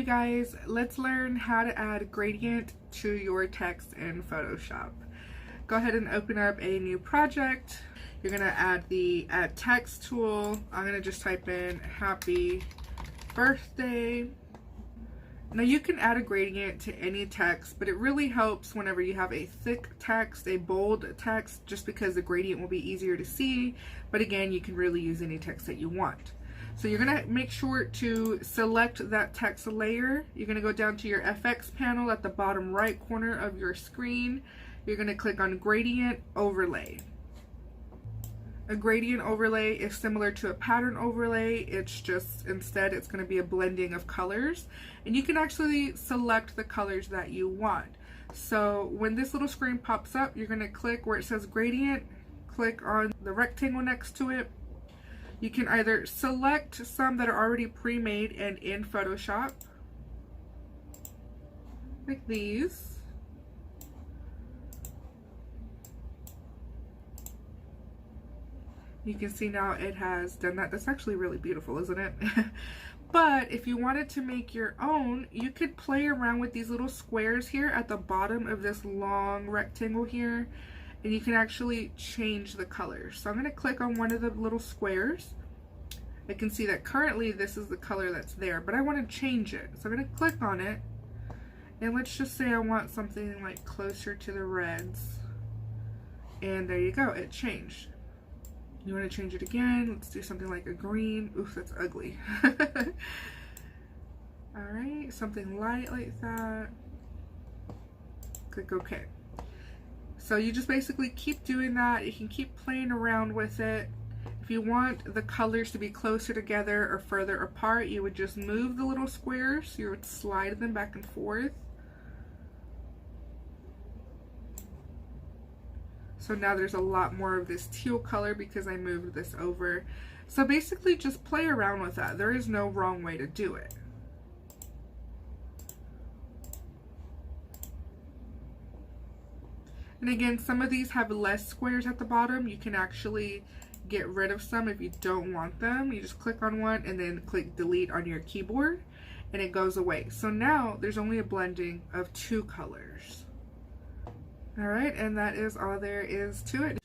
guys, let's learn how to add gradient to your text in Photoshop. Go ahead and open up a new project. You're gonna add the add text tool. I'm gonna just type in happy birthday. Now you can add a gradient to any text, but it really helps whenever you have a thick text, a bold text, just because the gradient will be easier to see. But again, you can really use any text that you want. So you're gonna make sure to select that text layer. You're gonna go down to your FX panel at the bottom right corner of your screen. You're gonna click on Gradient Overlay. A gradient overlay is similar to a pattern overlay. It's just, instead, it's going to be a blending of colors. And you can actually select the colors that you want. So when this little screen pops up, you're going to click where it says gradient, click on the rectangle next to it. You can either select some that are already pre-made and in Photoshop, like these. You can see now it has done that. That's actually really beautiful, isn't it? But if you wanted to make your own, you could play around with these little squares here at the bottom of this long rectangle here, and you can actually change the colors. So I'm going to click on one of the little squares. I can see that currently this is the color that's there, but I want to change it. So I'm going to click on it, and let's just say I want something like closer to the reds. And there you go, it changed. You want to change it again? Let's do something like a green. Oof, that's ugly. Alright, something light like that. Click OK. So you just basically keep doing that. You can keep playing around with it. If you want the colors to be closer together or further apart, you would just move the little squares. You would slide them back and forth. So now there's a lot more of this teal color because I moved this over. So basically just play around with that. There is no wrong way to do it. And again, some of these have less squares at the bottom. You can actually get rid of some if you don't want them. You just click on one and then click delete on your keyboard and it goes away. So now there's only a blending of two colors. Alright, and that is all there is to it.